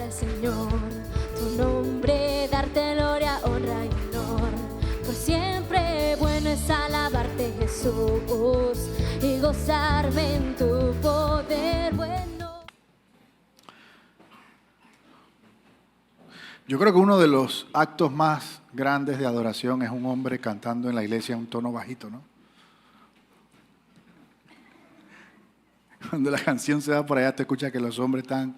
al Señor, tu nombre, darte gloria, honra y honor. Por siempre bueno es alabarte, Jesús, y gozarme en tu poder bueno. Yo creo que uno de los actos más grandes de adoración es un hombre cantando en la iglesia en un tono bajito, ¿no? Cuando la canción se va por allá, te escuchas que los hombres están...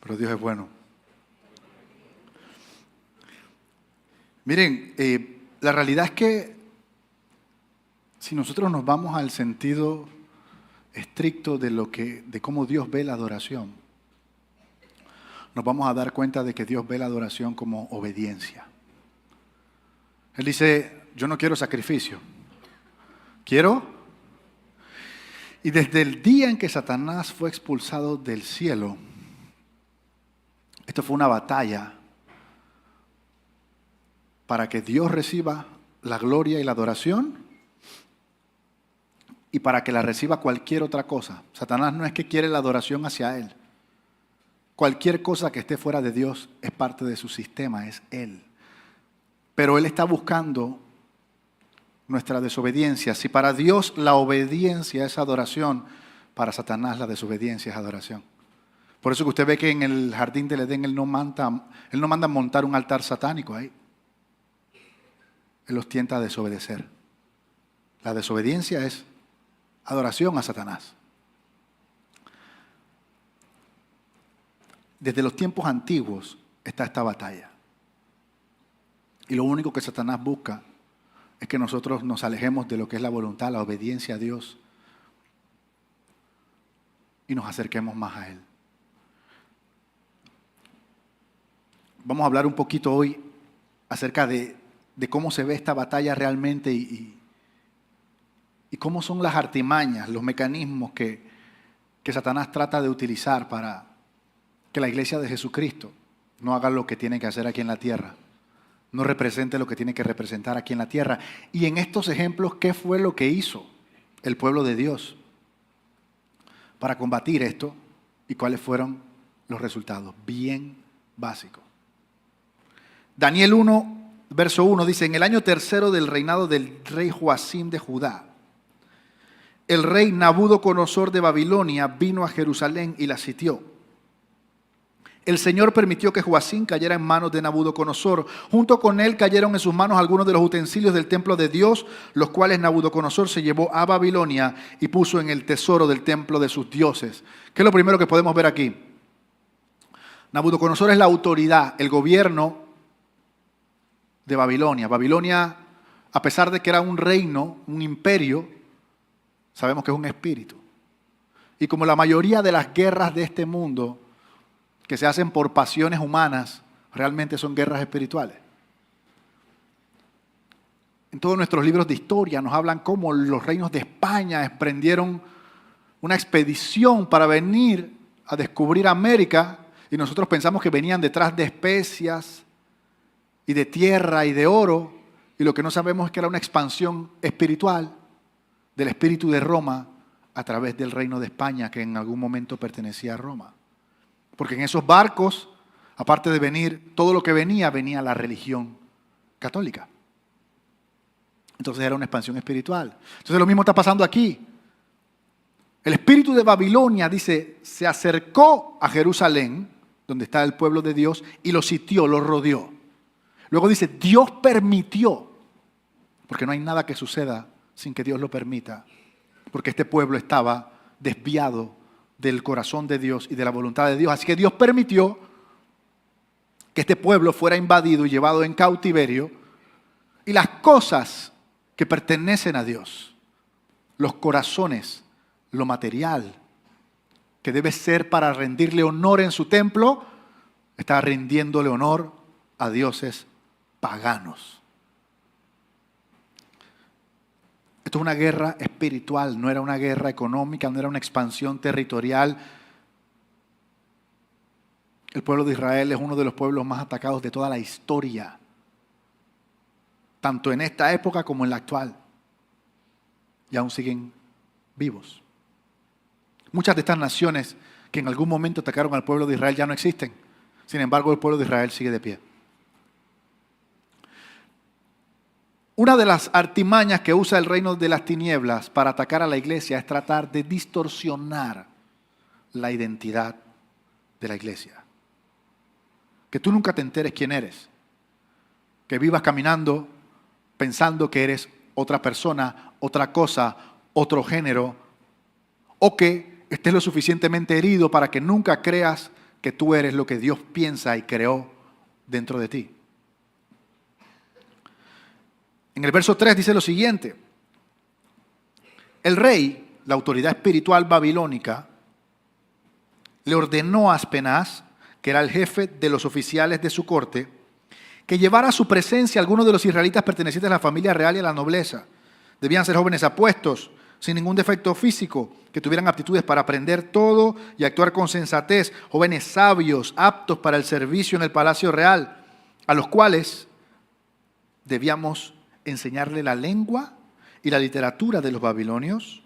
Pero Dios es bueno. Miren, la realidad es que si nosotros nos vamos al sentido estricto de cómo Dios ve la adoración, nos vamos a dar cuenta de que Dios ve la adoración como obediencia. Él dice, yo no quiero sacrificio, quiero. Y desde el día en que Satanás fue expulsado del cielo, esto fue una batalla para que Dios reciba la gloria y la adoración y para que la reciba cualquier otra cosa. Satanás no es que quiere la adoración hacia él. Cualquier cosa que esté fuera de Dios es parte de su sistema, es él. Pero él está buscando nuestra desobediencia. Si para Dios la obediencia es adoración, para Satanás la desobediencia es adoración. Por eso que usted ve que en el jardín del Edén él no manda montar un altar satánico ahí. Él los tienta a desobedecer. La desobediencia es adoración a Satanás. Desde los tiempos antiguos está esta batalla. Y lo único que Satanás busca es que nosotros nos alejemos de lo que es la voluntad, la obediencia a Dios y nos acerquemos más a Él. Vamos a hablar un poquito hoy acerca de cómo se ve esta batalla realmente y cómo son las artimañas, los mecanismos que Satanás trata de utilizar para que la iglesia de Jesucristo no haga lo que tiene que hacer aquí en la tierra, no represente lo que tiene que representar aquí en la tierra. Y en estos ejemplos, ¿qué fue lo que hizo el pueblo de Dios para combatir esto y cuáles fueron los resultados? Bien básicos. Daniel 1, verso 1 dice, en el año tercero del reinado del rey Joacim de Judá, el rey Nabucodonosor de Babilonia vino a Jerusalén y la sitió. El Señor permitió que Joacim cayera en manos de Nabucodonosor. Junto con él cayeron en sus manos algunos de los utensilios del templo de Dios, los cuales Nabucodonosor se llevó a Babilonia y puso en el tesoro del templo de sus dioses. ¿Qué es lo primero que podemos ver aquí? Nabucodonosor es la autoridad, el gobierno de Babilonia. Babilonia, a pesar de que era un reino, un imperio, sabemos que es un espíritu. Y como la mayoría de las guerras de este mundo que se hacen por pasiones humanas, realmente son guerras espirituales. En todos nuestros libros de historia nos hablan cómo los reinos de España emprendieron una expedición para venir a descubrir América y nosotros pensamos que venían detrás de especias y de tierra y de oro, y lo que no sabemos es que era una expansión espiritual del espíritu de Roma a través del reino de España, que en algún momento pertenecía a Roma. Porque en esos barcos, aparte de venir todo lo que venía la religión católica. Entonces era una expansión espiritual. Entonces lo mismo está pasando aquí. El espíritu de Babilonia, dice, se acercó a Jerusalén, donde está el pueblo de Dios, y lo sitió, lo rodeó. Luego dice, Dios permitió, porque no hay nada que suceda sin que Dios lo permita, porque este pueblo estaba desviado del corazón de Dios y de la voluntad de Dios. Así que Dios permitió que este pueblo fuera invadido y llevado en cautiverio, y las cosas que pertenecen a Dios, los corazones, lo material, que debe ser para rendirle honor en su templo, está rindiéndole honor a dioses paganos. Esto es una guerra espiritual, no era una guerra económica, no era una expansión territorial. El pueblo de Israel es uno de los pueblos más atacados de toda la historia, tanto en esta época como en la actual. Y aún siguen vivos. Muchas de estas naciones que en algún momento atacaron al pueblo de Israel ya no existen. Sin embargo, el pueblo de Israel sigue de pie. Una de las artimañas que usa el reino de las tinieblas para atacar a la iglesia es tratar de distorsionar la identidad de la iglesia. Que tú nunca te enteres quién eres. Que vivas caminando pensando que eres otra persona, otra cosa, otro género, o que estés lo suficientemente herido para que nunca creas que tú eres lo que Dios piensa y creó dentro de ti. En el verso 3 dice lo siguiente: el rey, la autoridad espiritual babilónica, le ordenó a Aspenaz, que era el jefe de los oficiales de su corte, que llevara a su presencia a algunos de los israelitas pertenecientes a la familia real y a la nobleza. Debían ser jóvenes apuestos, sin ningún defecto físico, que tuvieran aptitudes para aprender todo y actuar con sensatez, jóvenes sabios, aptos para el servicio en el palacio real, a los cuales debíamos enseñarle la lengua y la literatura de los babilonios,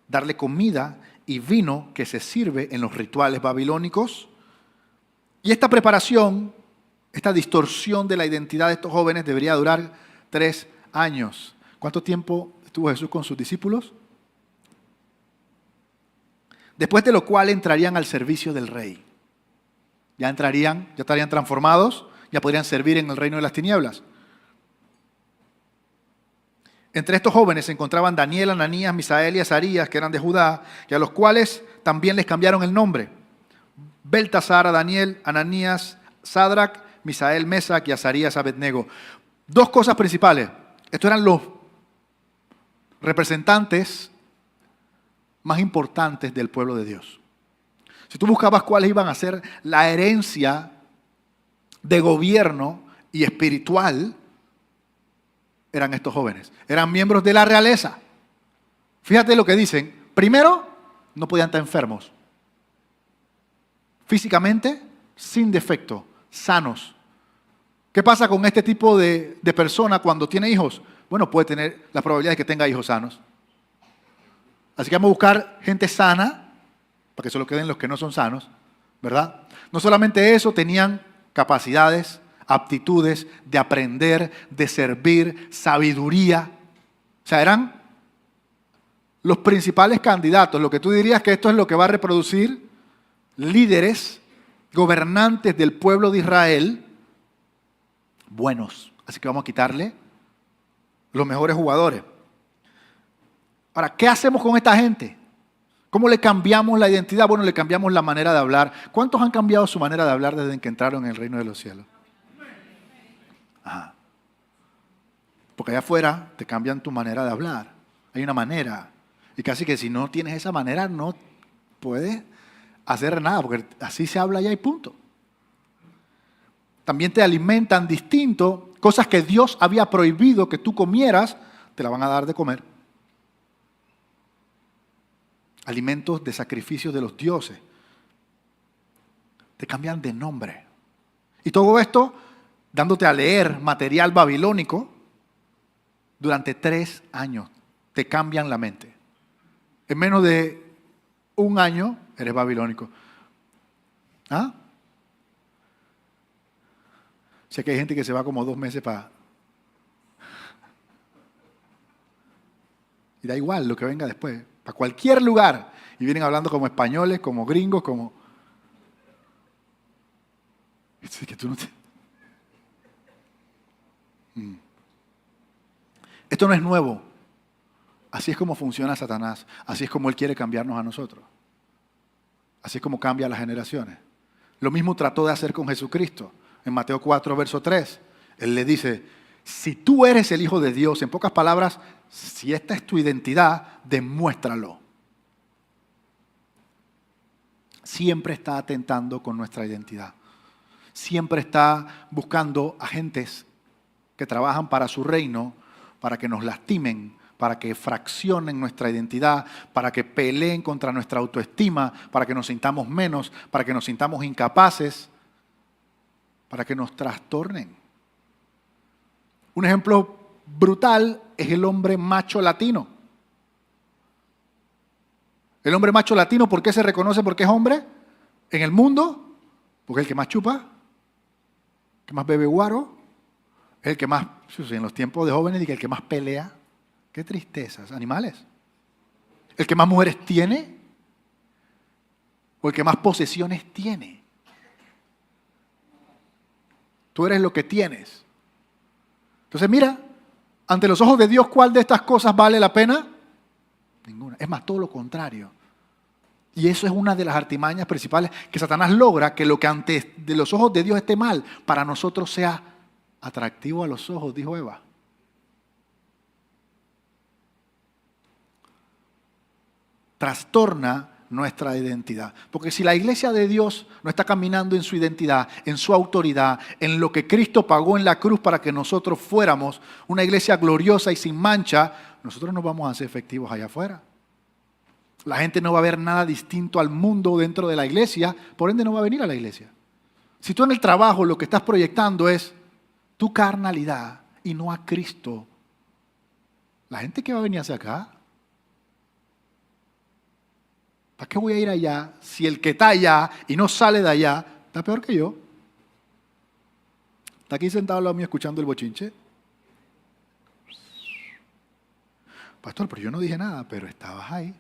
darle comida y vino que se sirve en los rituales babilónicos. Y esta preparación, esta distorsión de la identidad de estos jóvenes debería durar 3 años. ¿Cuánto tiempo estuvo Jesús con sus discípulos? Después de lo cual entrarían al servicio del rey. Ya estarían transformados, ya podrían servir en el reino de las tinieblas. Entre estos jóvenes se encontraban Daniel, Ananías, Misael y Azarías, que eran de Judá, y a los cuales también les cambiaron el nombre. Beltasar a Daniel, Ananías, Sadrac, Misael, Mesac y Azarías, Abednego. 2 cosas principales. Estos eran los representantes más importantes del pueblo de Dios. Si tú buscabas cuáles iban a ser la herencia de gobierno y espiritual, eran estos jóvenes. Eran miembros de la realeza. Fíjate lo que dicen. Primero, no podían estar enfermos. Físicamente, sin defecto, sanos. ¿Qué pasa con este tipo de persona cuando tiene hijos? Bueno, puede tener la probabilidad de que tenga hijos sanos. Así que vamos a buscar gente sana, para que solo queden los que no son sanos, ¿verdad? No solamente eso, tenían capacidades, aptitudes de aprender, de servir, sabiduría. O sea, eran los principales candidatos. Lo que tú dirías que esto es lo que va a reproducir líderes, gobernantes del pueblo de Israel, buenos. Así que vamos a quitarle los mejores jugadores. Ahora, ¿qué hacemos con esta gente? ¿Cómo le cambiamos la identidad? Bueno, le cambiamos la manera de hablar. ¿Cuántos han cambiado su manera de hablar desde que entraron en el reino de los cielos? Ajá. Porque allá afuera te cambian tu manera de hablar. Hay una manera. Y casi que si no tienes esa manera no puedes hacer nada, porque así se habla allá y punto. También te alimentan distinto. Cosas que Dios había prohibido que tú comieras, te la van a dar de comer. Alimentos de sacrificios de los dioses. Te cambian de nombre. Y todo esto dándote a leer material babilónico durante 3 años. Te cambian la mente. En menos de 1 año eres babilónico. ¿Ah? Sé que hay gente que se va como 2 meses para... Y da igual lo que venga después. Para cualquier lugar. Y vienen hablando como españoles, como gringos, como... Es que tú no te... Esto no es nuevo. Así es como funciona Satanás. Así es como él quiere cambiarnos a nosotros. Así es como cambia a las generaciones. Lo mismo trató de hacer con Jesucristo. En Mateo 4, verso 3. Él le dice, si tú eres el Hijo de Dios, en pocas palabras, si esta es tu identidad, demuéstralo. Siempre está atentando con nuestra identidad. Siempre está buscando agentes que trabajan para su reino, para que nos lastimen, para que fraccionen nuestra identidad, para que peleen contra nuestra autoestima, para que nos sintamos menos, para que nos sintamos incapaces, para que nos trastornen. Un ejemplo brutal es el hombre macho latino. El hombre macho latino, ¿por qué se reconoce porque es hombre? En el mundo, porque es el que más chupa, el que más bebe guaro, es el que más, en los tiempos de jóvenes, el que más pelea. Qué tristezas, animales. El que más mujeres tiene, o el que más posesiones tiene. Tú eres lo que tienes. Entonces mira, ante los ojos de Dios, ¿cuál de estas cosas vale la pena? Ninguna. Es más, todo lo contrario. Y eso es una de las artimañas principales que Satanás logra, que lo que ante de los ojos de Dios esté mal, para nosotros sea atractivo a los ojos, dijo Eva. Trastorna nuestra identidad. Porque si la iglesia de Dios no está caminando en su identidad, en su autoridad, en lo que Cristo pagó en la cruz para que nosotros fuéramos una iglesia gloriosa y sin mancha, nosotros no vamos a ser efectivos allá afuera. La gente no va a ver nada distinto al mundo dentro de la iglesia, por ende no va a venir a la iglesia. Si tú en el trabajo lo que estás proyectando es tu carnalidad y no a Cristo, la gente que va a venir hacia acá, ¿para qué voy a ir allá si el que está allá y no sale de allá está peor que yo? ¿Está aquí sentado al lado mío escuchando el bochinche? Pastor, pero yo no dije nada, pero estabas ahí.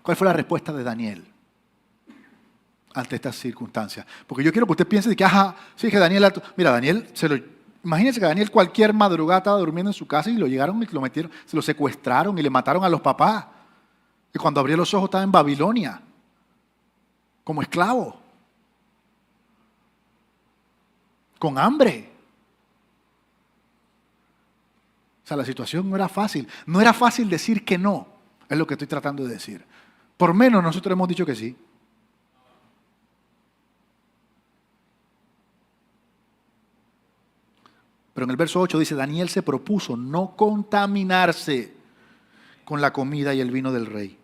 ¿Cuál fue la respuesta de Daniel ante estas circunstancias? Porque yo quiero que usted piense de que, sí, que Daniel, mira, Daniel, imagínense que Daniel cualquier madrugada estaba durmiendo en su casa y lo llegaron y lo metieron, se lo secuestraron y le mataron a los papás. Y cuando abrió los ojos estaba en Babilonia, como esclavo, con hambre. O sea, la situación no era fácil. No era fácil decir que no, es lo que estoy tratando de decir. Por menos nosotros hemos dicho que sí. Pero en el verso 8 dice, Daniel se propuso no contaminarse con la comida y el vino del rey.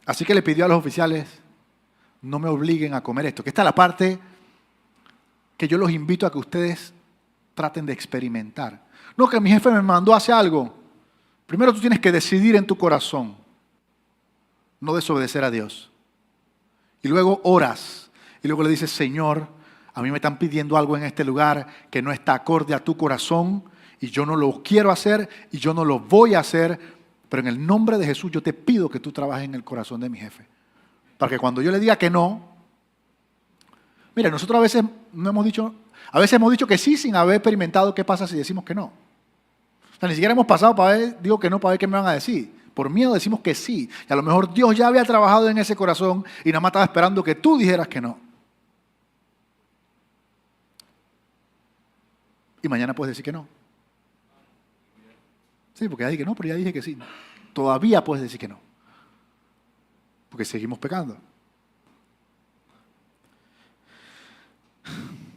Así que le pidió a los oficiales, no me obliguen a comer esto. Que esta es la parte que yo los invito a que ustedes traten de experimentar. No, que mi jefe me mandó a hacer algo. Primero tú tienes que decidir en tu corazón no desobedecer a Dios. Y luego oras. Y luego le dices, Señor, a mí me están pidiendo algo en este lugar que no está acorde a tu corazón y yo no lo quiero hacer y yo no lo voy a hacer, pero en el nombre de Jesús yo te pido que tú trabajes en el corazón de mi jefe. Para que cuando yo le diga que no, mira, nosotros a veces hemos dicho que sí sin haber experimentado qué pasa si decimos que no. O sea, ni siquiera hemos pasado para ver, digo que no para ver qué me van a decir. Por miedo decimos que sí. Y a lo mejor Dios ya había trabajado en ese corazón y nada más estaba esperando que tú dijeras que no. Y mañana puedes decir que no. Sí, porque ya dije que no, pero ya dije que sí. Todavía puedes decir que no. Porque seguimos pecando.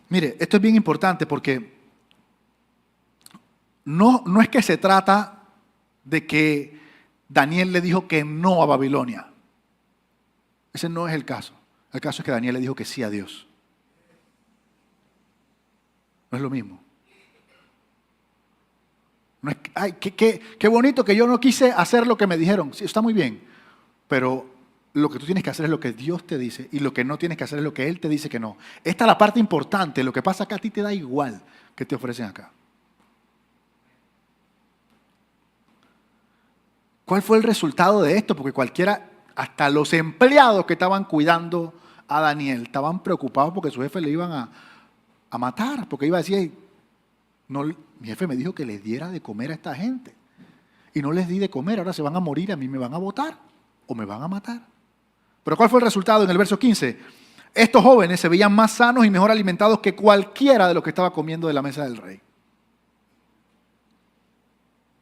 Mire, esto es bien importante porque no es que se trata de que Daniel le dijo que no a Babilonia. Ese no es el caso. El caso es que Daniel le dijo que sí a Dios. No es lo mismo. No es, ay, qué bonito que yo no quise hacer lo que me dijeron. Sí, está muy bien. Pero lo que tú tienes que hacer es lo que Dios te dice y lo que no tienes que hacer es lo que Él te dice que no. Esta es la parte importante. Lo que pasa acá a ti te da igual que te ofrecen acá. ¿Cuál fue el resultado de esto? Porque cualquiera, hasta los empleados que estaban cuidando a Daniel, estaban preocupados porque su jefe le iban a matar. Porque iba a decir, no, mi jefe me dijo que les diera de comer a esta gente. Y no les di de comer, ahora se van a morir, a mí me van a botar o me van a matar. Pero ¿cuál fue el resultado en el verso 15? Estos jóvenes se veían más sanos y mejor alimentados que cualquiera de los que estaba comiendo de la mesa del rey.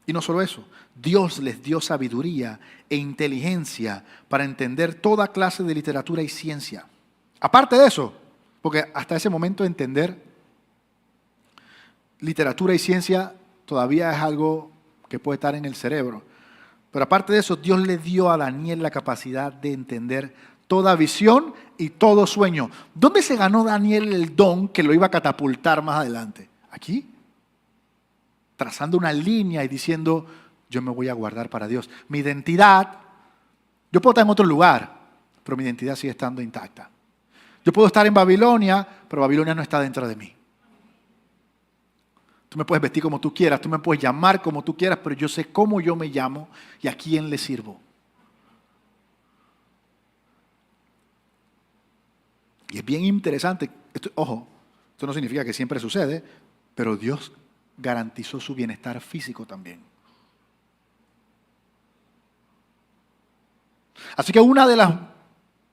Y no solo eso, Dios les dio sabiduría e inteligencia para entender toda clase de literatura y ciencia. Aparte de eso, porque hasta ese momento entender literatura y ciencia todavía es algo que puede estar en el cerebro. Pero aparte de eso, Dios le dio a Daniel la capacidad de entender toda visión y todo sueño. ¿Dónde se ganó Daniel el don que lo iba a catapultar más adelante? Aquí. Trazando una línea y diciendo, yo me voy a guardar para Dios. Mi identidad, yo puedo estar en otro lugar, pero mi identidad sigue estando intacta. Yo puedo estar en Babilonia, pero Babilonia no está dentro de mí. Tú me puedes vestir como tú quieras, tú me puedes llamar como tú quieras, pero yo sé cómo yo me llamo y a quién le sirvo. Y es bien interesante, ojo, esto no significa que siempre sucede, pero Dios garantizó su bienestar físico también. Así que una de las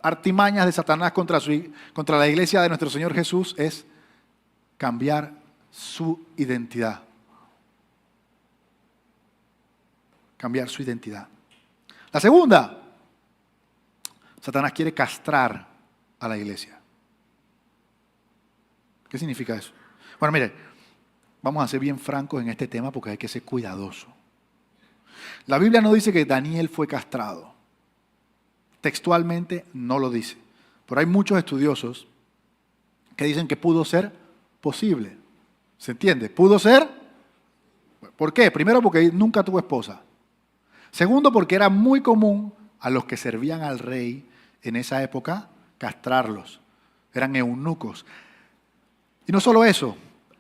artimañas de Satanás contra la iglesia de nuestro Señor Jesús es cambiar su identidad. Cambiar su identidad. La segunda, Satanás quiere castrar a la iglesia. ¿Qué significa eso? Bueno, mire, vamos a ser bien francos en este tema porque hay que ser cuidadoso. La Biblia no dice que Daniel fue castrado. Textualmente no lo dice. Pero hay muchos estudiosos que dicen que pudo ser posible. ¿Se entiende? ¿Pudo ser? ¿Por qué? Primero porque nunca tuvo esposa. Segundo porque era muy común a los que servían al rey en esa época castrarlos. Eran eunucos. Y no solo eso,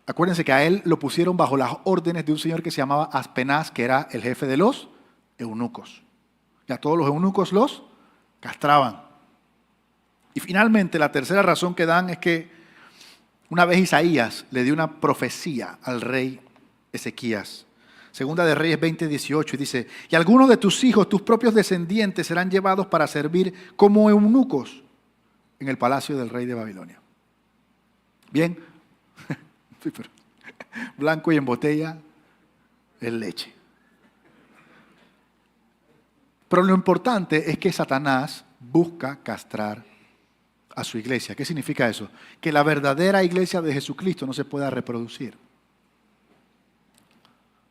acuérdense que a él lo pusieron bajo las órdenes de un señor que se llamaba Aspenaz, que era el jefe de los eunucos. Y a todos los eunucos los castraban. Y finalmente la tercera razón que dan es que una vez Isaías le dio una profecía al rey Ezequías. Segunda de Reyes 20:18 y dice, y algunos de tus hijos, tus propios descendientes, serán llevados para servir como eunucos en el palacio del rey de Babilonia. Bien, blanco y en botella es leche. Pero lo importante es que Satanás busca castrar a su iglesia. ¿Qué significa eso? Que la verdadera iglesia de Jesucristo no se pueda reproducir.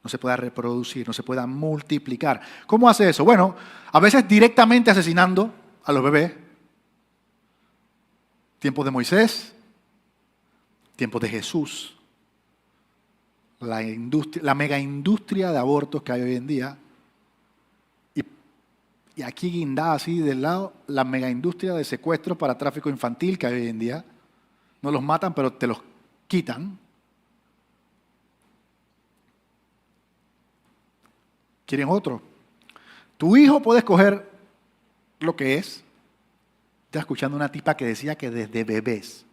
No se pueda reproducir, no se pueda multiplicar. ¿Cómo hace eso? Bueno, a veces directamente asesinando a los bebés. Tiempos de Moisés, tiempos de Jesús. La mega industria de abortos que hay hoy en día. Y aquí guindada así del lado, la mega industria de secuestros para tráfico infantil que hay hoy en día. No los matan, pero te los quitan. ¿Quieren otro? Tu hijo puede escoger lo que es. Estaba escuchando una tipa que decía que desde bebés.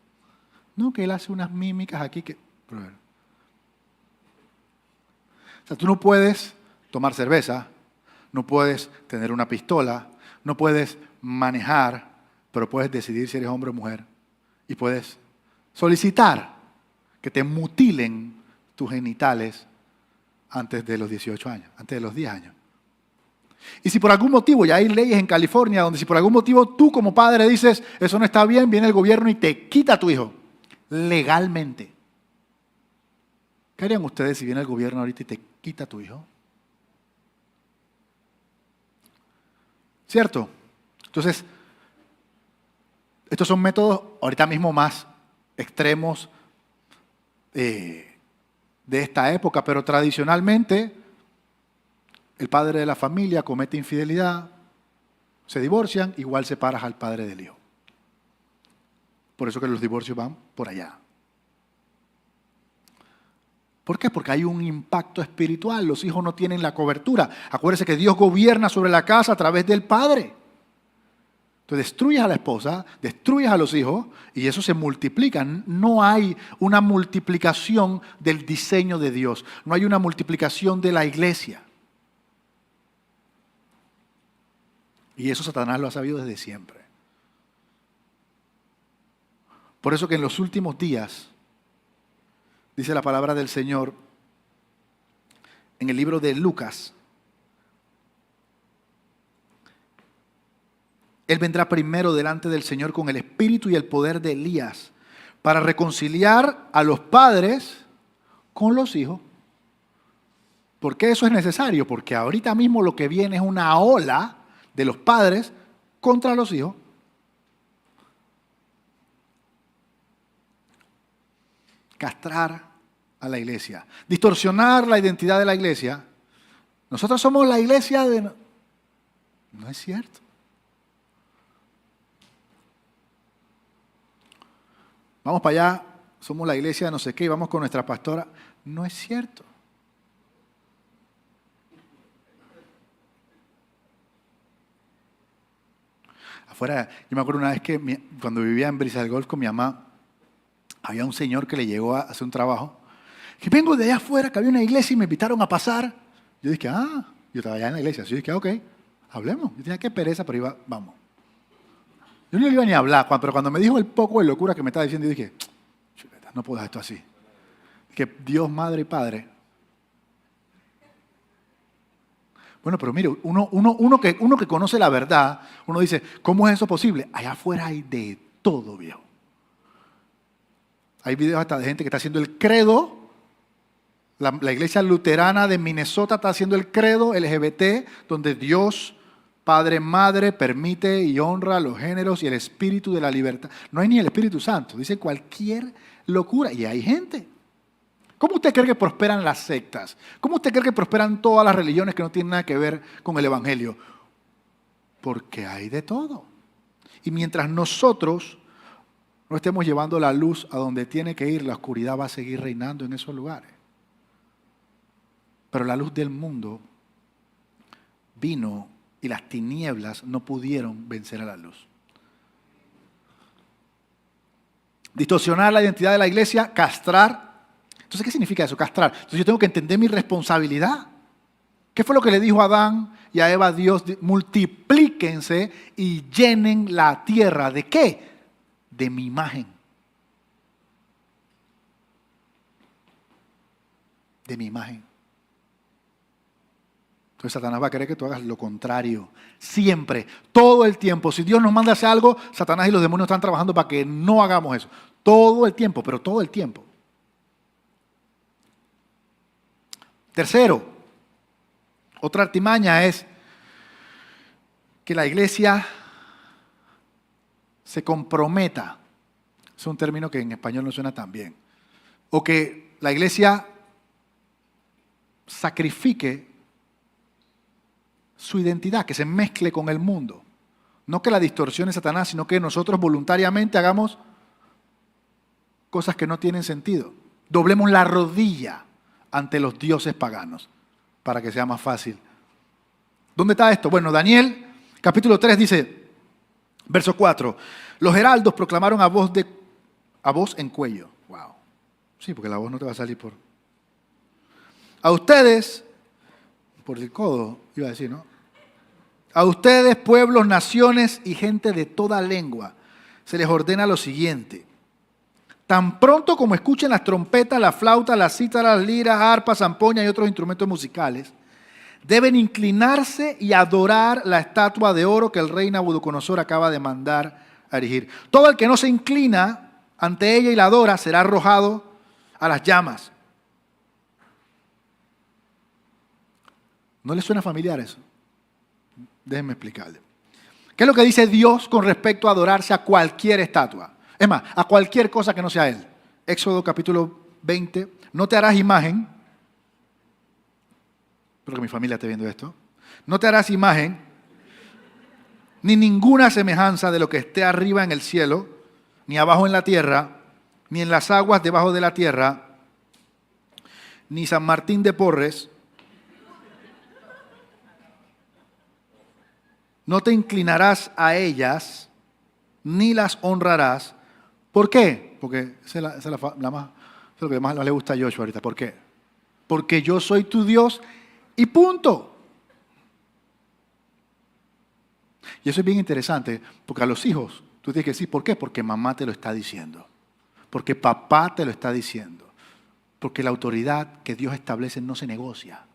No, que él hace unas mímicas aquí que... O sea, tú no puedes tomar cerveza, no puedes tener una pistola, no puedes manejar, pero puedes decidir si eres hombre o mujer. Y puedes solicitar que te mutilen tus genitales antes de los 18 años, antes de los 10 años. Y si por algún motivo, ya hay leyes en California donde si por algún motivo tú como padre dices, eso no está bien, viene el gobierno y te quita a tu hijo, legalmente. ¿Qué harían ustedes si viene el gobierno ahorita y te quita a tu hijo? ¿Cierto? Entonces, estos son métodos ahorita mismo más extremos de esta época, pero tradicionalmente el padre de la familia comete infidelidad, se divorcian, igual separas al padre del hijo. Por eso que los divorcios van por allá. ¿Por qué? Porque hay un impacto espiritual. Los hijos no tienen la cobertura. Acuérdense que Dios gobierna sobre la casa a través del padre. Entonces destruyes a la esposa, destruyes a los hijos y eso se multiplica. No hay una multiplicación del diseño de Dios. No hay una multiplicación de la iglesia. Y eso Satanás lo ha sabido desde siempre. Por eso que en los últimos días, dice la palabra del Señor en el libro de Lucas, Él vendrá primero delante del Señor con el espíritu y el poder de Elías para reconciliar a los padres con los hijos. ¿Por qué eso es necesario? Porque ahorita mismo lo que viene es una ola de los padres contra los hijos. Castrar a la iglesia, distorsionar la identidad de la iglesia, Nosotros somos la iglesia de... No es cierto. Vamos para allá, somos la iglesia de no sé qué y vamos con nuestra pastora. No es cierto. Afuera, yo me acuerdo una vez que cuando vivía en Brisa del Golf con mi mamá, había un señor que le llegó a hacer un trabajo. Que vengo de allá afuera, que había una iglesia y me invitaron a pasar. Yo dije, yo estaba allá en la iglesia. Yo dije, ok, hablemos. Yo tenía que pereza, pero iba, vamos. Yo no le iba ni a hablar, pero cuando me dijo el poco de locura que me estaba diciendo, yo dije, chuleta, no puedo dejar esto así. Que Dios, Madre y Padre. Bueno, pero mire, uno que conoce la verdad, uno dice, ¿cómo es eso posible? Allá afuera hay de todo, viejo. Hay videos hasta de gente que está haciendo el credo. La iglesia luterana de Minnesota está haciendo el credo LGBT, donde Dios, Padre, Madre, permite y honra los géneros y el espíritu de la libertad. No hay ni el Espíritu Santo, dice cualquier locura. Y hay gente. ¿Cómo usted cree que prosperan las sectas? ¿Cómo usted cree que prosperan todas las religiones que no tienen nada que ver con el Evangelio? Porque hay de todo. Y mientras nosotros no estemos llevando la luz a donde tiene que ir, la oscuridad va a seguir reinando en esos lugares. Pero la luz del mundo vino y las tinieblas no pudieron vencer a la luz. Distorsionar la identidad de la iglesia, castrar. Entonces, ¿qué significa eso? Castrar. Entonces yo tengo que entender mi responsabilidad. ¿Qué fue lo que le dijo a Adán y a Eva? Dios, multiplíquense y llenen la tierra. ¿De qué? De mi imagen. De mi imagen. Entonces Satanás va a querer que tú hagas lo contrario. Siempre, todo el tiempo. Si Dios nos manda a hacer algo, Satanás y los demonios están trabajando para que no hagamos eso. Todo el tiempo, pero todo el tiempo. Tercero, otra artimaña es que la iglesia se comprometa. Es un término que en español no suena tan bien. O que la iglesia sacrifique su identidad, que se mezcle con el mundo. No que la distorsione Satanás, sino que nosotros voluntariamente hagamos cosas que no tienen sentido. Doblemos la rodilla ante los dioses paganos, para que sea más fácil. ¿Dónde está esto? Bueno, Daniel, capítulo 3 dice, verso 4, los heraldos proclamaron a voz en cuello. Wow. Sí, porque la voz no te va a salir por... A ustedes, por el codo, iba a decir, ¿no? A ustedes, pueblos, naciones y gente de toda lengua, se les ordena lo siguiente. Tan pronto como escuchen las trompetas, la flauta, las cítaras, las liras, arpas, zampoñas y otros instrumentos musicales, deben inclinarse y adorar la estatua de oro que el rey Nabucodonosor acaba de mandar a erigir. Todo el que no se inclina ante ella y la adora será arrojado a las llamas. ¿No les suena familiar eso? Déjenme explicarle. ¿Qué es lo que dice Dios con respecto a adorarse a cualquier estatua? Es más, a cualquier cosa que no sea Él. Éxodo capítulo 20. No te harás imagen. Espero que mi familia esté viendo esto. No te harás imagen, ni ninguna semejanza de lo que esté arriba en el cielo, ni abajo en la tierra, ni en las aguas debajo de la tierra, ni San Martín de Porres. No te inclinarás a ellas, ni las honrarás. ¿Por qué? Porque esa es lo que más le gusta a Joshua ahorita. ¿Por qué? Porque yo soy tu Dios y punto. Y eso es bien interesante, porque a los hijos tú tienes que decir, ¿por qué? Porque mamá te lo está diciendo. Porque papá te lo está diciendo. Porque la autoridad que Dios establece no se negocia.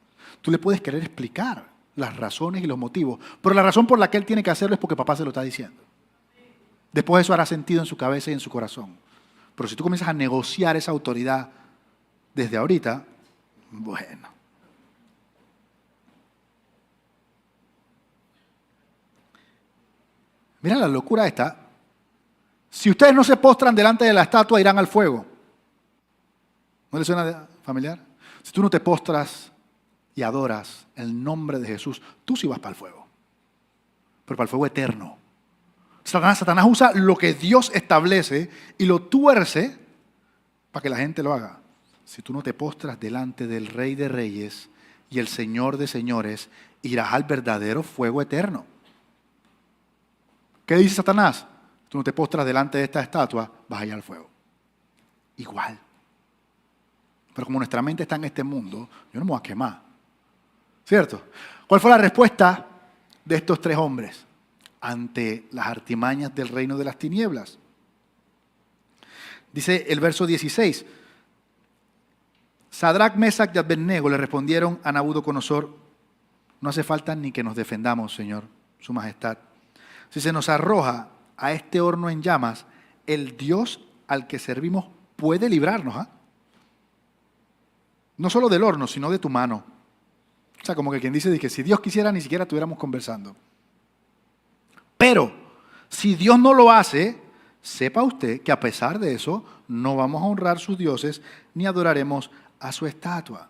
Tú le puedes querer explicar las razones y los motivos, pero la razón por la que él tiene que hacerlo es porque papá se lo está diciendo. Después eso hará sentido en su cabeza y en su corazón. Pero si tú comienzas a negociar esa autoridad desde ahorita, bueno. Mira la locura esta. Si ustedes no se postran delante de la estatua, irán al fuego. ¿No les suena familiar? Si tú no te postras y adoras el nombre de Jesús, tú sí vas para el fuego. Pero para el fuego eterno. Satanás usa lo que Dios establece y lo tuerce para que la gente lo haga. Si tú no te postras delante del Rey de Reyes y el Señor de Señores, irás al verdadero fuego eterno. ¿Qué dice Satanás? Tú no te postras delante de esta estatua, vas allá al fuego. Igual. Pero como nuestra mente está en este mundo, yo no me voy a quemar. ¿Cierto? ¿Cuál fue la respuesta de estos tres hombres ante las artimañas del reino de las tinieblas? Dice el verso 16. Sadrac, Mesach y Abednego le respondieron a Nabucodonosor: no hace falta ni que nos defendamos, Señor, su majestad. Si se nos arroja a este horno en llamas, el Dios al que servimos puede librarnos. No solo del horno, sino de tu mano. O sea, como que quien dice que si Dios quisiera, ni siquiera estuviéramos conversando. Pero, si Dios no lo hace, sepa usted que a pesar de eso, no vamos a honrar sus dioses, ni adoraremos a su estatua.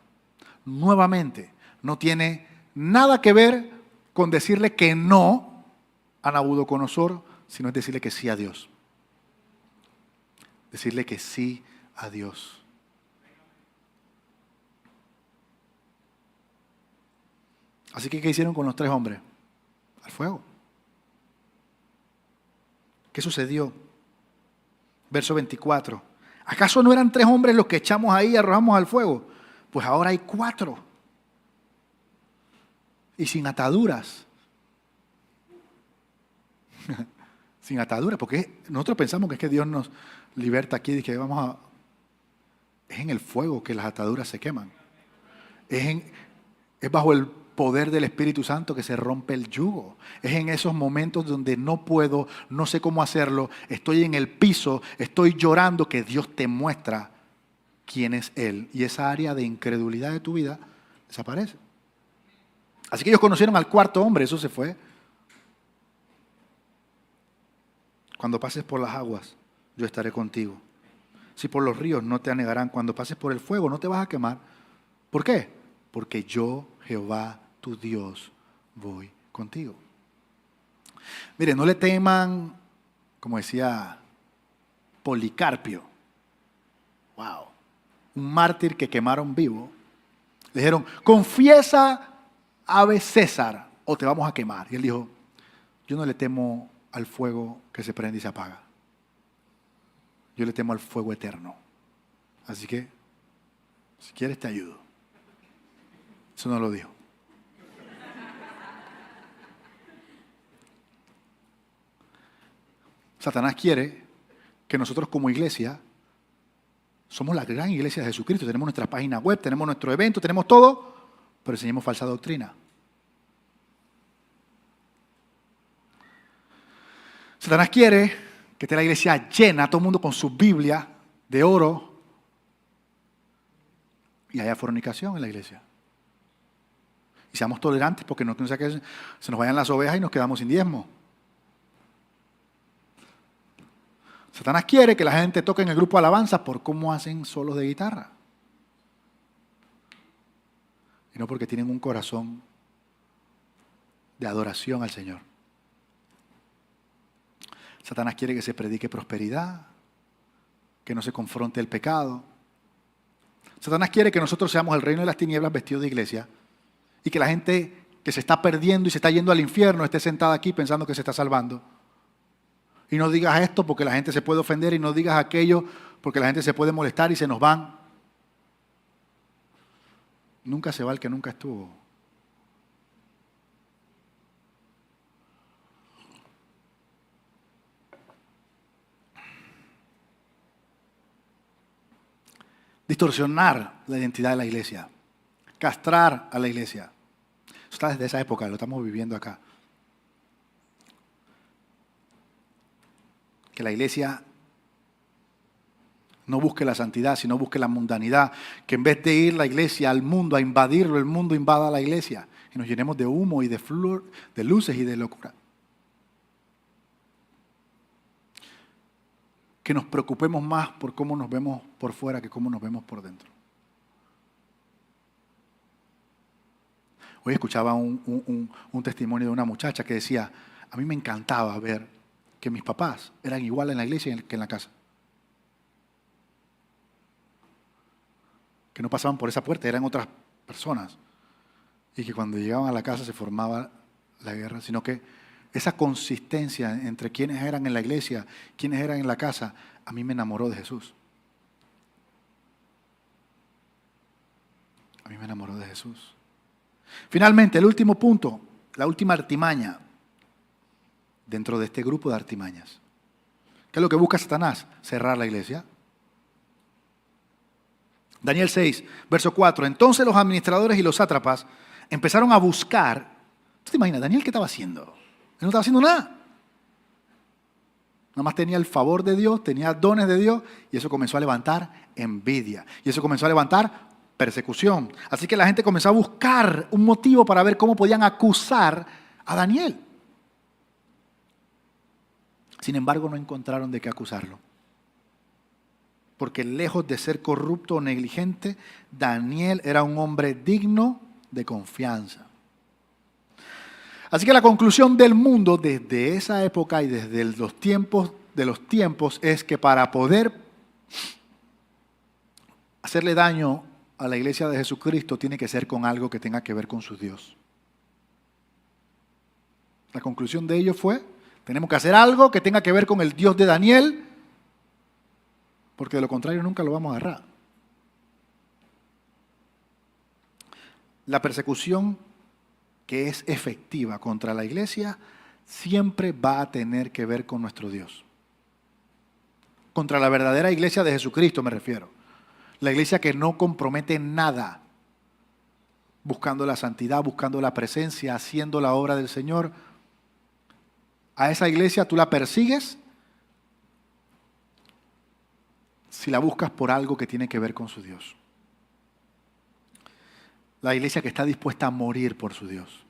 Nuevamente, no tiene nada que ver con decirle que no a Nabucodonosor, sino es decirle que sí a Dios. Decirle que sí a Dios. Así que, ¿qué hicieron con los tres hombres? Al fuego. ¿Qué sucedió? Verso 24. ¿Acaso no eran tres hombres los que echamos ahí y arrojamos al fuego? Pues ahora hay 4. Y sin ataduras. Sin ataduras, porque nosotros pensamos que es que Dios nos liberta aquí y que vamos a... Es en el fuego que las ataduras se queman. Es bajo el poder del Espíritu Santo que se rompe el yugo. Es en esos momentos donde no puedo, no sé cómo hacerlo, estoy en el piso, estoy llorando, que Dios te muestra quién es Él. Y esa área de incredulidad de tu vida desaparece. Así que ellos conocieron al 4.º hombre, eso se fue. Cuando pases por las aguas, yo estaré contigo. Si por los ríos, no te anegarán. Cuando pases por el fuego, no te vas a quemar. ¿Por qué? Porque yo, Jehová, tu Dios, voy contigo. Mire, no le teman, como decía Policarpio. Wow. Un mártir que quemaron vivo. Le dijeron, confiesa, ave César, o te vamos a quemar. Y él dijo, yo no le temo al fuego que se prende y se apaga. Yo le temo al fuego eterno. Así que, si quieres te ayudo. Eso no lo dijo. Satanás quiere que nosotros como iglesia somos la gran iglesia de Jesucristo. Tenemos nuestra página web, tenemos nuestro evento, tenemos todo, pero enseñemos falsa doctrina. Satanás quiere que esté la iglesia llena, todo el mundo con su Biblia de oro, y haya fornicación en la iglesia. Y seamos tolerantes porque no sea que se nos vayan las ovejas y nos quedamos sin diezmo. Satanás quiere que la gente toque en el grupo de alabanza por cómo hacen solos de guitarra. Y no porque tienen un corazón de adoración al Señor. Satanás quiere que se predique prosperidad, que no se confronte el pecado. Satanás quiere que nosotros seamos el reino de las tinieblas vestidos de iglesia y que la gente que se está perdiendo y se está yendo al infierno esté sentada aquí pensando que se está salvando. Y no digas esto porque la gente se puede ofender y no digas aquello porque la gente se puede molestar y se nos van. Nunca se va el que nunca estuvo. Distorsionar la identidad de la iglesia, castrar a la iglesia. Eso está desde esa época, lo estamos viviendo acá. Que la iglesia no busque la santidad, sino busque la mundanidad. Que en vez de ir la iglesia al mundo, a invadirlo, el mundo invada la iglesia. Y nos llenemos de humo y de luces y de locura. Que nos preocupemos más por cómo nos vemos por fuera que cómo nos vemos por dentro. Hoy escuchaba un testimonio de una muchacha que decía, a mí me encantaba ver que mis papás eran igual en la iglesia que en la casa. Que no pasaban por esa puerta, eran otras personas. Y que cuando llegaban a la casa se formaba la guerra, sino que esa consistencia entre quienes eran en la iglesia, quienes eran en la casa, a mí me enamoró de Jesús. A mí me enamoró de Jesús. Finalmente, el último punto, la última artimaña dentro de este grupo de artimañas. ¿Qué es lo que busca Satanás? Cerrar la iglesia. Daniel 6, verso 4. Entonces los administradores y los sátrapas empezaron a buscar. ¿Tú te imaginas? Daniel, ¿qué estaba haciendo? Él no estaba haciendo nada. Nada más tenía el favor de Dios, tenía dones de Dios, y eso comenzó a levantar envidia. Y eso comenzó a levantar persecución. Así que la gente comenzó a buscar un motivo para ver cómo podían acusar a Daniel. Sin embargo, no encontraron de qué acusarlo. Porque lejos de ser corrupto o negligente, Daniel era un hombre digno de confianza. Así que la conclusión del mundo desde esa época y desde los tiempos es que para poder hacerle daño a la iglesia de Jesucristo tiene que ser con algo que tenga que ver con su Dios. La conclusión de ello fue, tenemos que hacer algo que tenga que ver con el Dios de Daniel, porque de lo contrario nunca lo vamos a agarrar. La persecución que es efectiva contra la iglesia siempre va a tener que ver con nuestro Dios. Contra la verdadera iglesia de Jesucristo me refiero. La iglesia que no compromete nada, buscando la santidad, buscando la presencia, haciendo la obra del Señor. A esa iglesia tú la persigues si la buscas por algo que tiene que ver con su Dios. La iglesia que está dispuesta a morir por su Dios.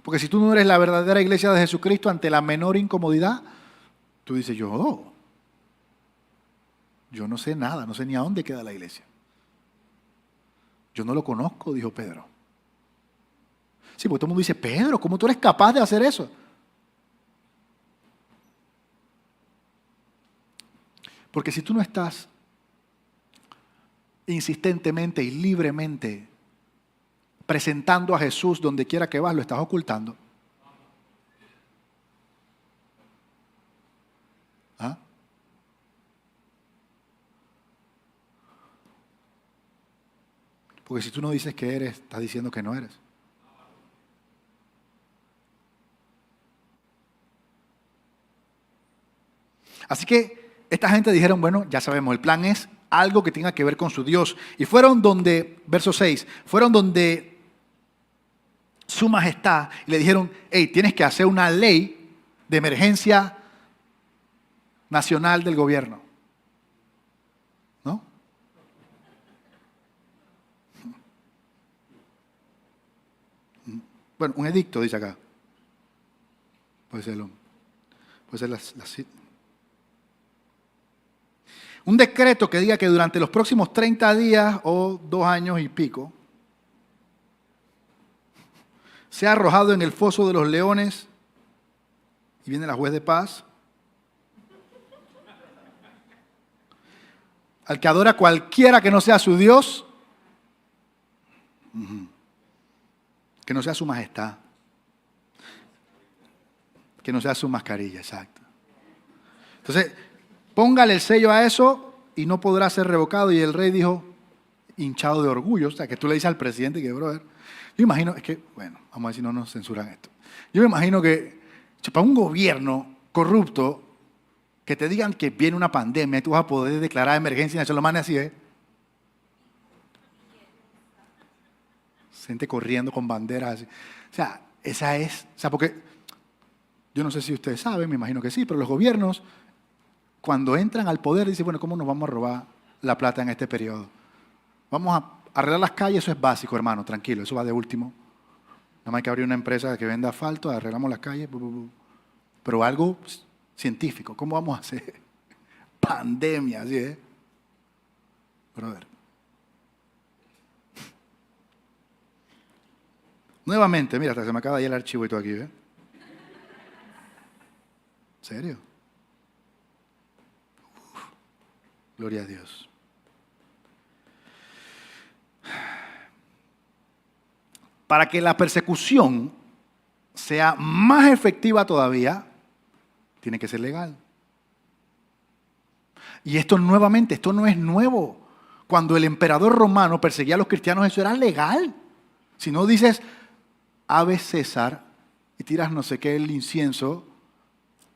Porque si tú no eres la verdadera iglesia de Jesucristo, ante la menor incomodidad, tú dices, yo no sé nada, no sé ni a dónde queda la iglesia. Yo no lo conozco, dijo Pedro. Sí, porque todo el mundo dice, Pedro, ¿cómo tú eres capaz de hacer eso? Porque si tú no estás insistentemente y libremente presentando a Jesús donde quiera que vas, lo estás ocultando. ¿Ah? Porque si tú no dices que eres, estás diciendo que no eres. Así que esta gente dijeron, bueno, ya sabemos, el plan es algo que tenga que ver con su Dios. Y fueron donde, verso 6, fueron donde su majestad y le dijeron, hey, tienes que hacer una ley de emergencia nacional del gobierno. ¿No? Bueno, un edicto dice acá. Puede ser un decreto que diga que durante los próximos 30 días o 2 años y pico sea arrojado en el foso de los leones, y viene la juez de paz, al que adora cualquiera que no sea su Dios, que no sea su majestad, que no sea su mascarilla, exacto. Entonces, póngale el sello a eso y no podrá ser revocado. Y el rey dijo, hinchado de orgullo, o sea, que tú le dices al presidente que, brother, yo imagino, es que, bueno, vamos a ver si no nos censuran esto. Yo me imagino que para un gobierno corrupto, que te digan que viene una pandemia y tú vas a poder declarar emergencia nacional, así es. Gente corriendo con banderas así. O sea, esa es, o sea, porque yo no sé si ustedes saben, me imagino que sí, pero los gobiernos, cuando entran al poder, dicen, bueno, ¿cómo nos vamos a robar la plata en este periodo? Vamos a arreglar las calles, eso es básico, hermano, tranquilo, eso va de último. Nada más hay que abrir una empresa que venda asfalto, arreglamos las calles, pero algo científico, ¿cómo vamos a hacer? Pandemia, así es. Brother. Nuevamente, mira, hasta se me acaba de ir el archivo y todo aquí, ¿eh? ¿En serio? Gloria a Dios. Para que la persecución sea más efectiva todavía, tiene que ser legal. Y esto nuevamente, esto no es nuevo. Cuando el emperador romano perseguía a los cristianos, eso era legal. Si no dices, Ave César, y tiras no sé qué, el incienso,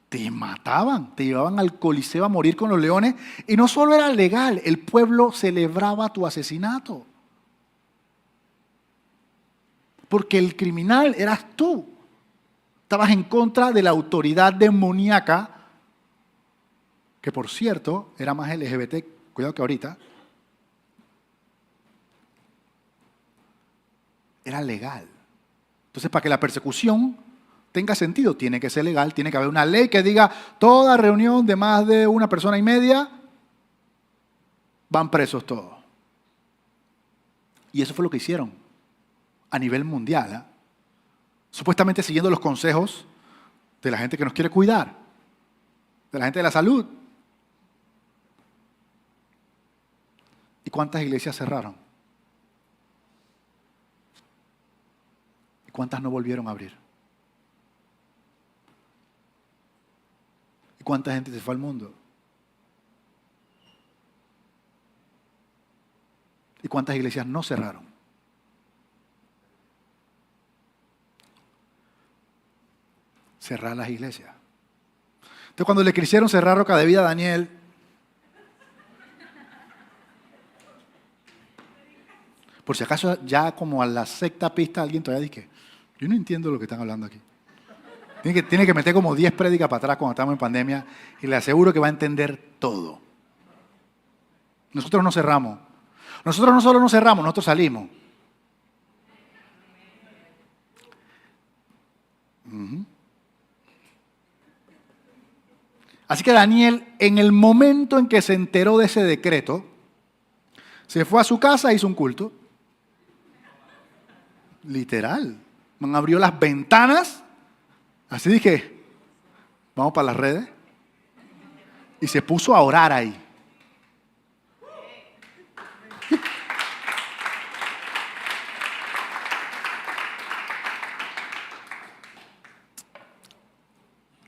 te mataban, te llevaban al Coliseo a morir con los leones. Y no solo era legal, el pueblo celebraba tu asesinato. Porque el criminal eras tú. Estabas en contra de la autoridad demoníaca, que por cierto, era más LGBT, cuidado que ahorita, era legal. Entonces, para que la persecución tenga sentido, tiene que ser legal, tiene que haber una ley que diga, toda reunión de más de una persona y media, van presos todos. Y eso fue lo que hicieron a nivel mundial, ¿eh? Supuestamente siguiendo los consejos de la gente que nos quiere cuidar, de la gente de la salud. ¿Y cuántas iglesias cerraron? ¿Y cuántas no volvieron a abrir? ¿Y cuánta gente se fue al mundo? ¿Y cuántas iglesias no cerraron? Cerrar las iglesias. Entonces, cuando le quisieron cerrar Roca de Vida a Daniel, por si acaso ya como a la sexta pista alguien todavía dice, yo no entiendo lo que están hablando aquí. Tiene que meter como 10 prédicas para atrás cuando estamos en pandemia y le aseguro que va a entender todo. Nosotros no cerramos. Nosotros no solo no cerramos, nosotros salimos. Así que Daniel, en el momento en que se enteró de ese decreto, se fue a su casa e hizo un culto. Literal. Man abrió las ventanas. Así dije, vamos para las redes. Y se puso a orar ahí.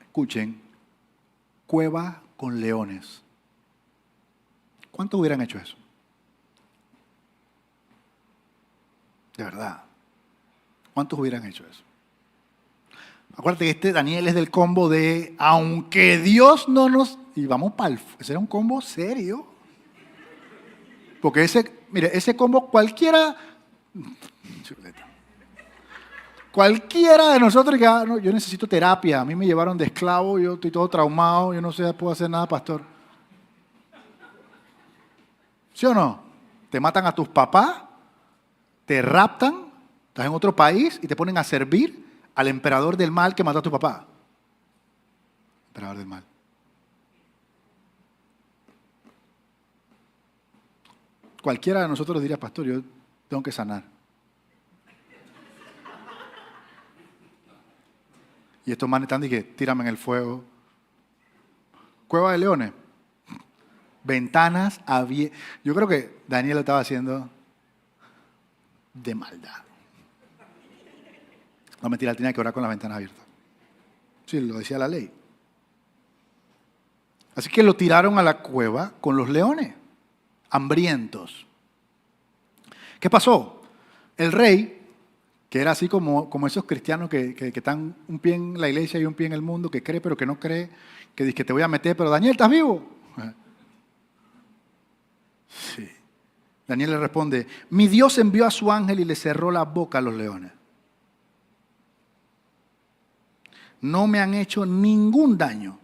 Escuchen. Cueva con leones. ¿Cuántos hubieran hecho eso? De verdad. ¿Cuántos hubieran hecho eso? Acuérdate que este Daniel es del combo de aunque Dios no nos... Y vamos para el... Ese era un combo serio. Porque ese combo cualquiera de nosotros que no, yo necesito terapia, a mí me llevaron de esclavo, yo estoy todo traumado, yo no sé, puedo hacer nada, pastor. ¿Sí o no? Te matan a tus papás, te raptan, estás en otro país y te ponen a servir al emperador del mal que mató a tu papá. Emperador del mal. Cualquiera de nosotros diría, pastor, yo tengo que sanar. Y estos manes están diciendo, tírame en el fuego. Cueva de leones. Ventanas abiertas. Yo creo que Daniel lo estaba haciendo de maldad. No, mentira, él tenía que orar con las ventanas abiertas. Sí, lo decía la ley. Así que lo tiraron a la cueva con los leones, hambrientos. ¿Qué pasó? El rey, que era así como esos cristianos que están un pie en la iglesia y un pie en el mundo, que cree pero que no cree, que dice que te voy a meter, pero Daniel, ¿estás vivo? Sí. Daniel le responde, mi Dios envió a su ángel y le cerró la boca a los leones. No me han hecho ningún daño,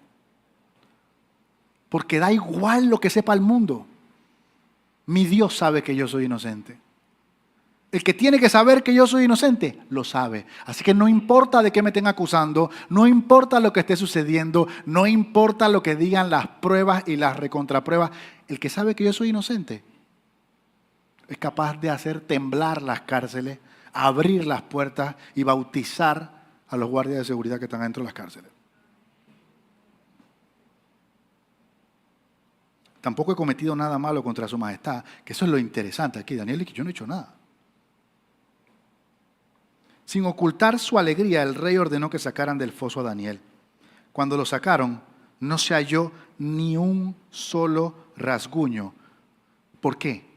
porque da igual lo que sepa el mundo. Mi Dios sabe que yo soy inocente. El que tiene que saber que yo soy inocente, lo sabe. Así que no importa de qué me estén acusando, no importa lo que esté sucediendo, no importa lo que digan las pruebas y las recontrapruebas. El que sabe que yo soy inocente es capaz de hacer temblar las cárceles abrir las puertas y bautizar a los guardias de seguridad que están dentro de las cárceles. Tampoco he cometido nada malo contra su majestad, que eso es lo interesante aquí. Daniel dice que yo no he hecho nada. Sin ocultar su alegría, el rey ordenó que sacaran del foso a Daniel. Cuando lo sacaron, no se halló ni un solo rasguño. ¿Por qué?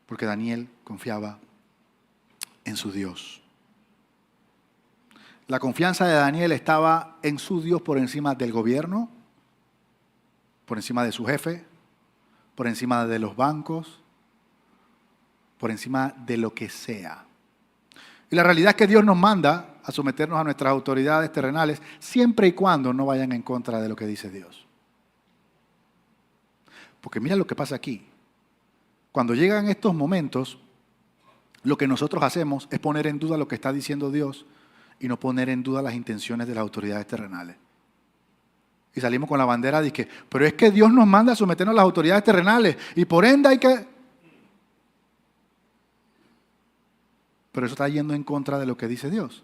Porque Daniel confiaba en su Dios. La confianza de Daniel estaba en su Dios por encima del gobierno, por encima de su jefe, por encima de los bancos, por encima de lo que sea. Y la realidad es que Dios nos manda a someternos a nuestras autoridades terrenales siempre y cuando no vayan en contra de lo que dice Dios. Porque mira lo que pasa aquí. Cuando llegan estos momentos, lo que nosotros hacemos es poner en duda lo que está diciendo Dios y no poner en duda las intenciones de las autoridades terrenales. Y salimos con la bandera de que, pero es que Dios nos manda a someternos a las autoridades terrenales y por ende hay que... Pero eso está yendo en contra de lo que dice Dios.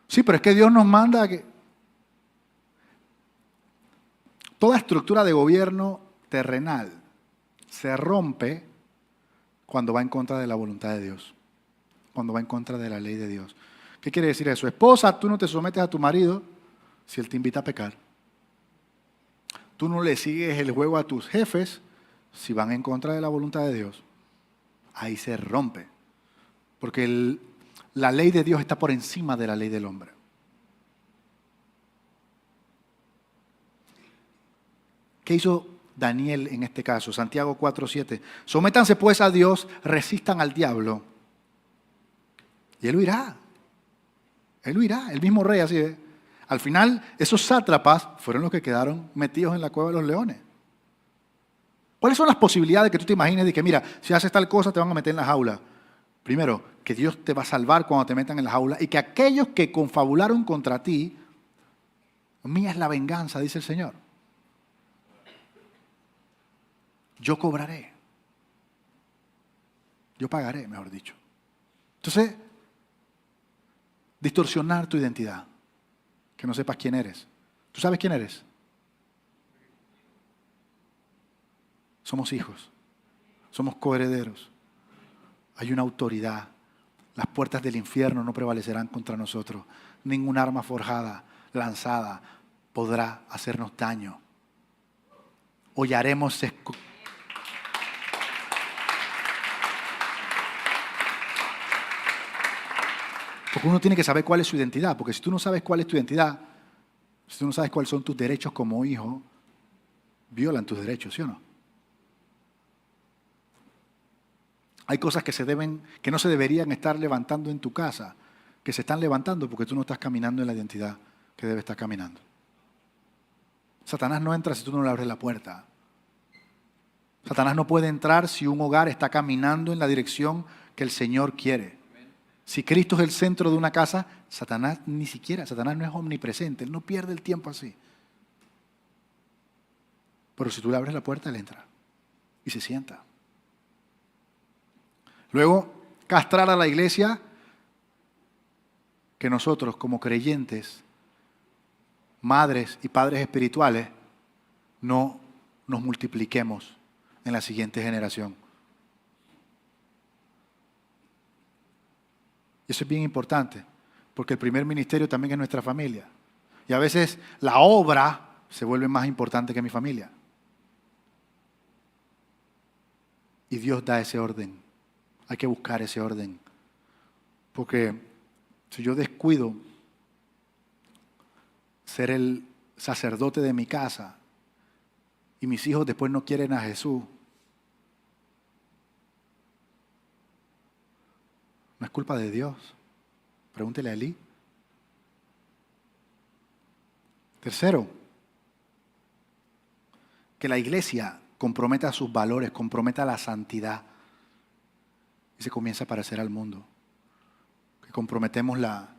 Sí, pero es que Dios nos manda a que... Toda estructura de gobierno terrenal se rompe cuando va en contra de la voluntad de Dios, cuando va en contra de la ley de Dios. ¿Qué quiere decir eso? Esposa, tú no te sometes a tu marido si él te invita a pecar. Tú no le sigues el juego a tus jefes si van en contra de la voluntad de Dios. Ahí se rompe. Porque la ley de Dios está por encima de la ley del hombre. ¿Qué hizo Daniel en este caso? Santiago 4:7. Sométanse pues a Dios, resistan al diablo. Y él huirá. Él huirá. El mismo rey así es. Al final, esos sátrapas fueron los que quedaron metidos en la cueva de los leones. ¿Cuáles son las posibilidades que tú te imagines de que, mira, si haces tal cosa te van a meter en la jaula? Primero, que Dios te va a salvar cuando te metan en la jaula y que aquellos que confabularon contra ti, mía es la venganza, dice el Señor. Yo cobraré. Yo pagaré, mejor dicho. Entonces, distorsionar tu identidad. Que no sepas quién eres. ¿Tú sabes quién eres? Somos hijos. Somos coherederos. Hay una autoridad. Las puertas del infierno no prevalecerán contra nosotros. Ningún arma forjada, lanzada, podrá hacernos daño. Hollaremos. Porque uno tiene que saber cuál es su identidad. Porque si tú no sabes cuál es tu identidad, si tú no sabes cuáles son tus derechos como hijo, violan tus derechos, ¿sí o no? Hay cosas que no se deberían estar levantando en tu casa, que se están levantando porque tú no estás caminando en la identidad que debe estar caminando. Satanás no entra si tú no le abres la puerta. Satanás no puede entrar si un hogar está caminando en la dirección que el Señor quiere. Si Cristo es el centro de una casa, Satanás no es omnipresente, él no pierde el tiempo así. Pero si tú le abres la puerta, él entra y se sienta. Luego, castrar a la iglesia, que nosotros como creyentes, madres y padres espirituales, no nos multipliquemos en la siguiente generación. Y eso es bien importante, porque el primer ministerio también es nuestra familia. Y a veces la obra se vuelve más importante que mi familia. Y Dios da ese orden. Hay que buscar ese orden. Porque si yo descuido ser el sacerdote de mi casa y mis hijos después no quieren a Jesús, no es culpa de Dios. Pregúntele a Elí. Tercero, que la iglesia comprometa sus valores, comprometa la santidad y se comienza a parecer al mundo. Que comprometemos la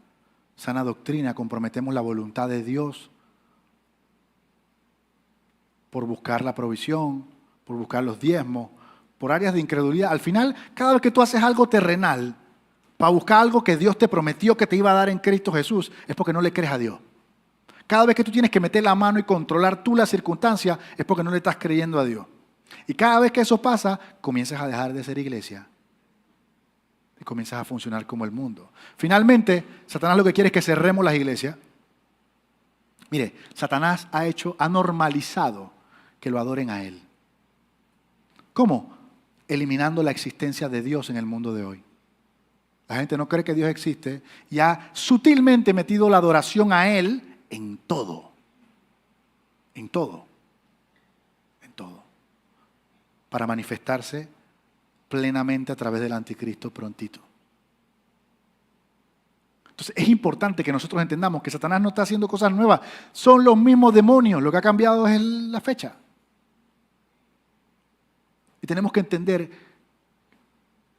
sana doctrina, comprometemos la voluntad de Dios por buscar la provisión, por buscar los diezmos, por áreas de incredulidad. Al final, cada vez que tú haces algo terrenal, para buscar algo que Dios te prometió que te iba a dar en Cristo Jesús, es porque no le crees a Dios. Cada vez que tú tienes que meter la mano y controlar tú la circunstancia, es porque no le estás creyendo a Dios. Y cada vez que eso pasa, comienzas a dejar de ser iglesia. Y comienzas a funcionar como el mundo. Finalmente, Satanás lo que quiere es que cerremos las iglesias. Mire, Satanás ha normalizado que lo adoren a él. ¿Cómo? Eliminando la existencia de Dios en el mundo de hoy. La gente no cree que Dios existe y ha sutilmente metido la adoración a él en todo. En todo. En todo. Para manifestarse plenamente a través del anticristo prontito. Entonces es importante que nosotros entendamos que Satanás no está haciendo cosas nuevas. Son los mismos demonios. Lo que ha cambiado es la fecha. Y tenemos que entender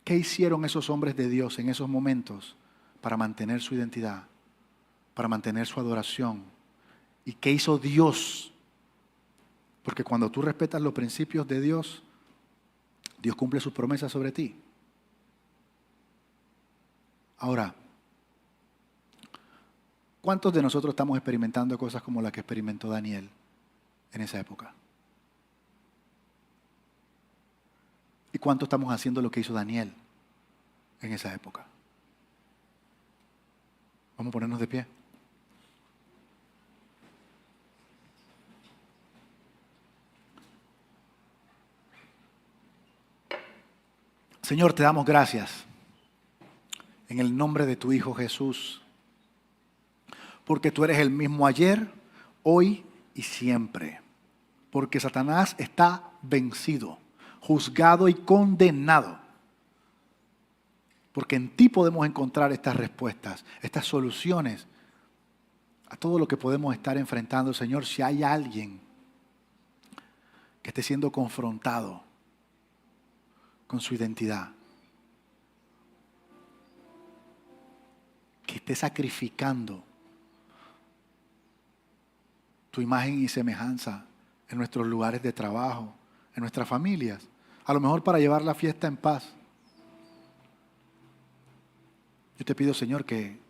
qué hicieron esos hombres de Dios en esos momentos para mantener su identidad, para mantener su adoración. Y qué hizo Dios. Porque cuando tú respetas los principios de Dios, Dios cumple sus promesas sobre ti. Ahora, ¿cuántos de nosotros estamos experimentando cosas como las que experimentó Daniel en esa época? ¿Y cuánto estamos haciendo lo que hizo Daniel en esa época? Vamos a ponernos de pie. Señor, te damos gracias en el nombre de tu Hijo Jesús, porque tú eres el mismo ayer, hoy y siempre. Porque Satanás está vencido, juzgado y condenado. Porque en ti podemos encontrar estas respuestas, estas soluciones a todo lo que podemos estar enfrentando. Señor, si hay alguien que esté siendo confrontado con su identidad, que esté sacrificando tu imagen y semejanza en nuestros lugares de trabajo, en nuestras familias, a lo mejor para llevar la fiesta en paz. Yo te pido, Señor, que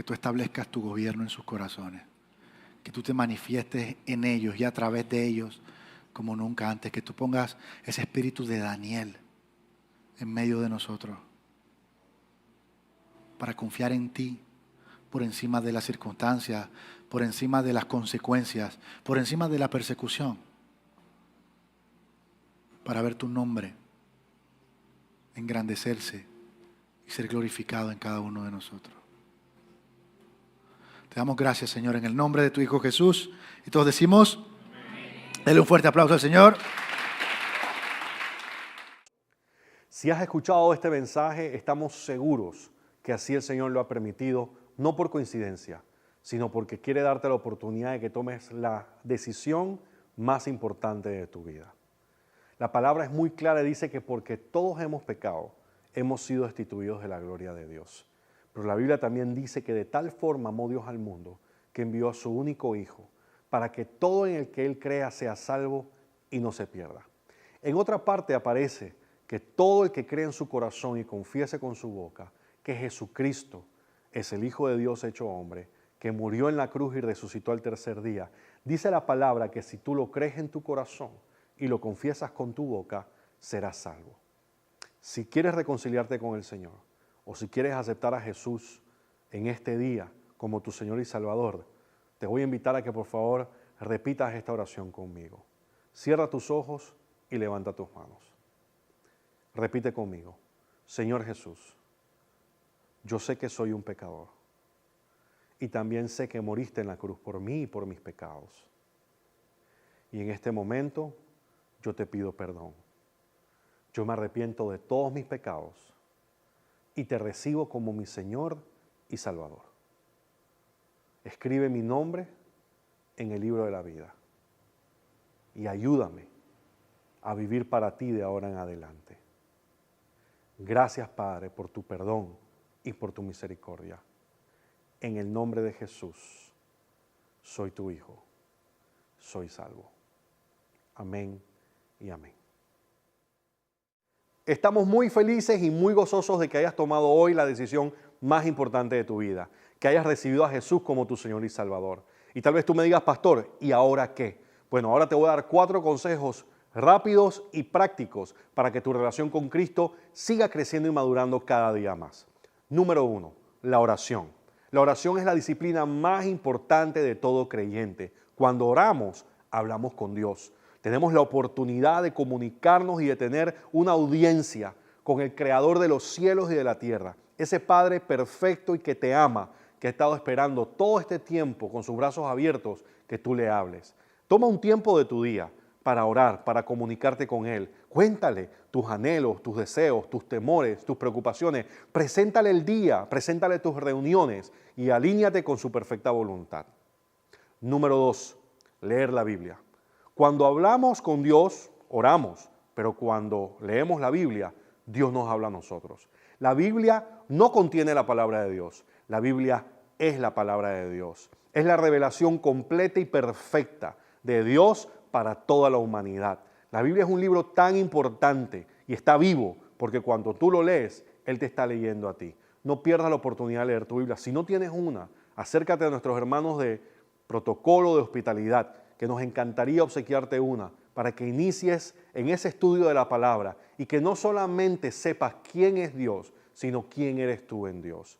tú establezcas tu gobierno en sus corazones, que tú te manifiestes en ellos y a través de ellos como nunca antes, que tú pongas ese espíritu de Daniel en medio de nosotros para confiar en ti por encima de las circunstancias, por encima de las consecuencias, por encima de la persecución, para ver tu nombre engrandecerse y ser glorificado en cada uno de nosotros. Te damos gracias, Señor, en el nombre de tu Hijo Jesús. Y todos decimos, dale un fuerte aplauso al Señor. Si has escuchado este mensaje, estamos seguros que así el Señor lo ha permitido, no por coincidencia, sino porque quiere darte la oportunidad de que tomes la decisión más importante de tu vida. La palabra es muy clara y dice que porque todos hemos pecado, hemos sido destituidos de la gloria de Dios. Pero la Biblia también dice que de tal forma amó Dios al mundo que envió a su único Hijo para que todo en el que Él crea sea salvo y no se pierda. En otra parte aparece que todo el que cree en su corazón y confiese con su boca que Jesucristo es el Hijo de Dios hecho hombre, que murió en la cruz y resucitó al tercer día, dice la palabra que si tú lo crees en tu corazón y lo confiesas con tu boca, serás salvo. Si quieres reconciliarte con el Señor, o si quieres aceptar a Jesús en este día como tu Señor y Salvador, te voy a invitar a que por favor repitas esta oración conmigo. Cierra tus ojos y levanta tus manos. Repite conmigo. Señor Jesús, yo sé que soy un pecador y también sé que moriste en la cruz por mí y por mis pecados. Y en este momento yo te pido perdón. Yo me arrepiento de todos mis pecados y te recibo como mi Señor y Salvador. Escribe mi nombre en el libro de la vida y ayúdame a vivir para ti de ahora en adelante. Gracias, Padre, por tu perdón y por tu misericordia. En el nombre de Jesús, soy tu Hijo, soy salvo. Amén y amén. Estamos muy felices y muy gozosos de que hayas tomado hoy la decisión más importante de tu vida, que hayas recibido a Jesús como tu Señor y Salvador. Y tal vez tú me digas, pastor, ¿y ahora qué? Bueno, ahora te voy a dar 4 consejos rápidos y prácticos para que tu relación con Cristo siga creciendo y madurando cada día más. Número 1, la oración. La oración es la disciplina más importante de todo creyente. Cuando oramos, hablamos con Dios. Tenemos la oportunidad de comunicarnos y de tener una audiencia con el Creador de los cielos y de la tierra. Ese Padre perfecto y que te ama, que ha estado esperando todo este tiempo con sus brazos abiertos que tú le hables. Toma un tiempo de tu día para orar, para comunicarte con Él. Cuéntale tus anhelos, tus deseos, tus temores, tus preocupaciones. Preséntale el día, preséntale tus reuniones y alíñate con su perfecta voluntad. Número 2, leer la Biblia. Cuando hablamos con Dios, oramos, pero cuando leemos la Biblia, Dios nos habla a nosotros. La Biblia no contiene la palabra de Dios. La Biblia es la palabra de Dios. Es la revelación completa y perfecta de Dios para toda la humanidad. La Biblia es un libro tan importante y está vivo porque cuando tú lo lees, Él te está leyendo a ti. No pierdas la oportunidad de leer tu Biblia. Si no tienes una, acércate a nuestros hermanos de protocolo de hospitalidad, que nos encantaría obsequiarte una para que inicies en ese estudio de la palabra y que no solamente sepas quién es Dios, sino quién eres tú en Dios.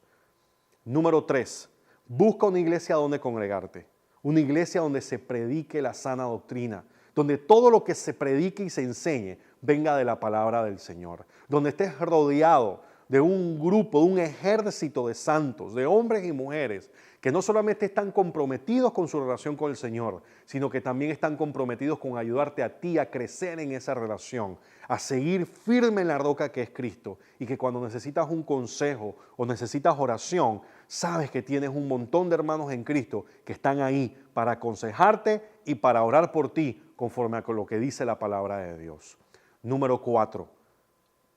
Número 3, busca una iglesia donde congregarte, una iglesia donde se predique la sana doctrina, donde todo lo que se predique y se enseñe venga de la palabra del Señor, donde estés rodeado de un grupo, de un ejército de santos, de hombres y mujeres, que no solamente están comprometidos con su relación con el Señor, sino que también están comprometidos con ayudarte a ti a crecer en esa relación, a seguir firme en la roca que es Cristo, y que cuando necesitas un consejo o necesitas oración, sabes que tienes un montón de hermanos en Cristo que están ahí para aconsejarte y para orar por ti conforme a lo que dice la palabra de Dios. Número 4,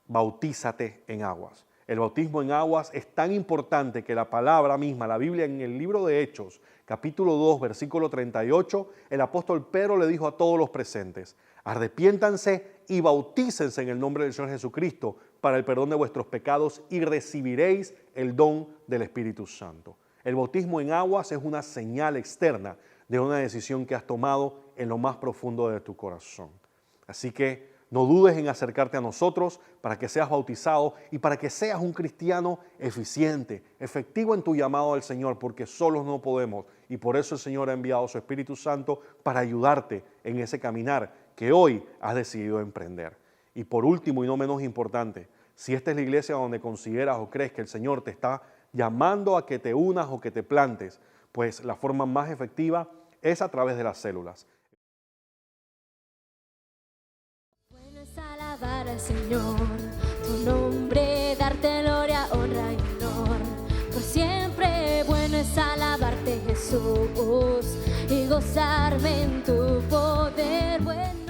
bautízate en aguas. El bautismo en aguas es tan importante que la palabra misma, la Biblia en el libro de Hechos, capítulo 2, versículo 38, el apóstol Pedro le dijo a todos los presentes, arrepiéntanse y bautícense en el nombre del Señor Jesucristo para el perdón de vuestros pecados y recibiréis el don del Espíritu Santo. El bautismo en aguas es una señal externa de una decisión que has tomado en lo más profundo de tu corazón. Así que no dudes en acercarte a nosotros para que seas bautizado y para que seas un cristiano eficiente, efectivo en tu llamado al Señor, porque solos no podemos. Y por eso el Señor ha enviado su Espíritu Santo para ayudarte en ese caminar que hoy has decidido emprender. Y por último y no menos importante, si esta es la iglesia donde consideras o crees que el Señor te está llamando a que te unas o que te plantes, pues la forma más efectiva es a través de las células. Alabar al Señor, tu nombre, darte gloria, honra y honor. Por siempre bueno es alabarte, Jesús, y gozarme en tu poder. Bueno.